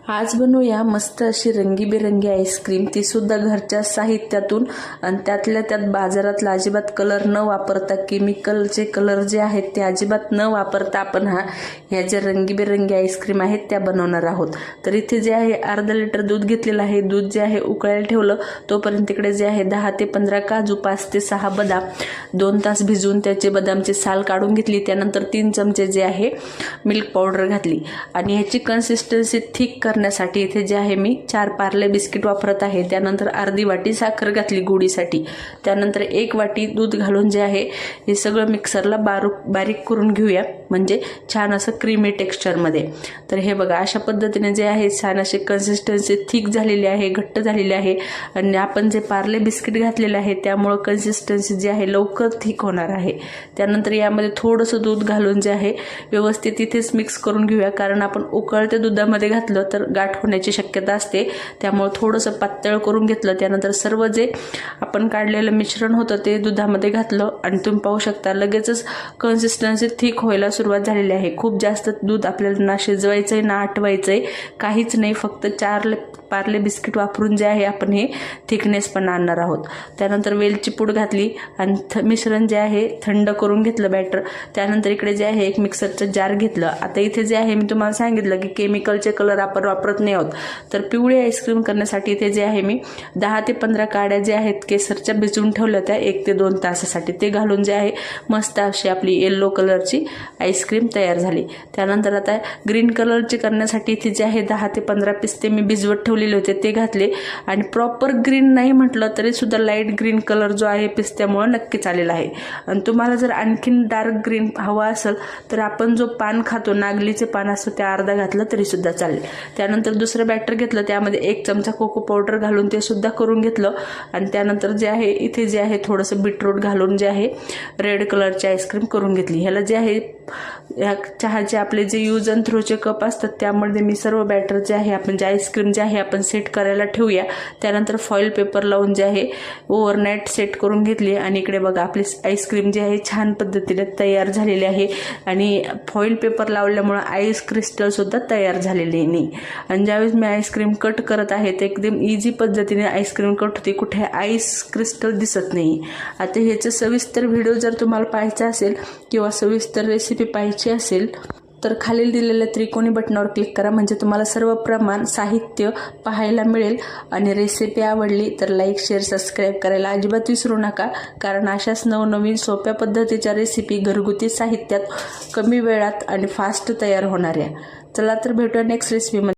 आज बनवूया मस्त अशी रंगीबेरंगी आईस्क्रीम, ती सुद्धा घरच्या साहित्यातून आणि त्यातल्या त्यात बाजारातला अजिबात कलर न वापरता, केमिकलचे कलर जे आहेत ते अजिबात न वापरता आपण ह्या ज्या रंगीबेरंगी आईस्क्रीम आहेत त्या बनवणार आहोत। तर इथे जे आहे अर्धा लिटर दूध घेतलेलं आहे। दूध जे आहे उकळायला ठेवलं, तोपर्यंत तिकडे जे आहे 10 ते 15 काजू, 5 ते 6 बदाम 2 तास भिजवून त्याचे बदामचे साल काढून घेतली। त्यानंतर 3 चमचे जे आहे मिल्क पावडर घातली आणि ह्याची कन्सिस्टन्सी थिक करण्यासाठी इथे जे आहे मी 4 पार्ले बिस्किट वापरत आहे। त्यानंतर अर्धी वाटी साखर घातली गोडीसाठी। त्यानंतर 1 वाटी दूध घालून जे आहे हे सगळं मिक्सरला बारीक करून घेऊया, म्हणजे छान असं क्रीमी टेक्स्चर मध्ये। तर हे बघा अशा पद्धतीने जे आहे छान अशी कन्सिस्टन्सी थिक झालेली आहे, घट्ट झालेली आहे आणि आपण जे पार्ले बिस्किट घातलेले आहे त्यामुळे कन्सिस्टन्सी जी आहे लवकर थिक होणार आहे। त्यानंतर यामध्ये थोडंसं दूध घालून जे आहे व्यवस्थित इथेच मिक्स करून घेऊया, कारण आपण उकळत्या दुधामध्ये घातलं तर गाठ होण्याची शक्यता असते, त्यामुळे थोडंसं पातळ करून घेतलं। त्यानंतर सर्व जे आपण काढलेलं मिश्रण होतं ते दुधामध्ये घातलं आणि तुम्ही पाहू शकता लगेचच कन्सिस्टन्सी थिक व्हायला सुरुवात झालेली आहे। खूप जास्त दूध आपल्याला ना शिजवायचंय ना आटवायचंय, काहीच नाही, फक्त 4 पार्ले बिस्किट वापरून जे आहे आपण हे थिकनेस पण आणणार आहोत। त्यानंतर वेलची पूड घातली आणि मिश्रण जे आहे थंड करून घेतलं बॅटर। त्यानंतर इकडे जे आहे एक मिक्सरचं जार घेतलं। आता इथे जे आहे मी तुम्हाला सांगितलं की केमिकलचे कलर आपण वापरत नाही आहोत, तर पिवळी आईस्क्रीम करण्यासाठी इथे जे आहे मी 10 ते 15 काड्या जे आहेत केसरच्या भिजवून ठेवल्या त्या 1 ते 2 तासासाठी, ते घालून जे आहे मस्त अशी आपली येलो कलरची आईस्क्रीम तयार झाली। त्यानंतर आता ग्रीन कलरची करण्यासाठी इथे जे आहे 10 ते 15 पिस्ते मी भिजवत ठेवलेले होते ते घातले आणि प्रॉपर ग्रीन नाही म्हटलं तरी सुद्धा लाईट ग्रीन कलर जो आहे पिस्त्यामुळे नक्की चालेला आहे। आणि तुम्हाला जर आणखीन डार्क ग्रीन हवा असेल तर आपण जो पान खातो, नागलीचे पान असतं, ते अर्धा घातलं तरी सुद्धा चालेल। त्यानंतर दुसरं बॅटर घेतलं, त्यामध्ये 1 चमचा कोको पावडर घालून ते सुद्धा करून घेतलं आणि त्यानंतर जे आहे इथे जे आहे थोडंसं बीटरूट घालून जे आहे रेड कलरची आईस्क्रीम करून घेतली। ह्याला जे आहे चहाचे आपले जे यूज अँड थ्रोचे कप असतात त्यामध्ये मी सर्व बॅटर जे आहे आपण जे आईस्क्रीम जे आहे आपण सेट करायला ठेवूया। त्यानंतर फॉईल पेपर लावून जे आहे ओव्हरनाईट सेट करून घेतली आणि इकडे बघा आपली आईस्क्रीम जी आहे छान पद्धतीने तयार झालेली आहे आणि फॉईल पेपर लावल्यामुळे आईस क्रिस्टल सुद्धा तयार झालेली नाही। आणि ज्यावेळेस मी आईस्क्रीम कट करत आहे ते एकदम इझी पद्धतीने आईस्क्रीम कट होते, कुठे आईस क्रिस्टल दिसत नाही। आता ह्याचं सविस्तर व्हिडिओ जर तुम्हाला पाहायचा असेल किंवा सविस्तर रेसिपी पाहायची असेल तर खालील दिलेल्या त्रिकोणी बटनावर क्लिक करा, म्हणजे तुम्हाला सर्व प्रमाण साहित्य पाहायला मिळेल। आणि रेसिपी आवडली तर लाईक, शेअर, सबस्क्राईब करायला अजिबात विसरू नका, कारण अशाच नवनवीन सोप्या पद्धतीच्या रेसिपी घरगुती साहित्यात कमी वेळात आणि फास्ट तयार होणाऱ्या। चला तर भेटूया नेक्स्ट रेसिपीमध्ये।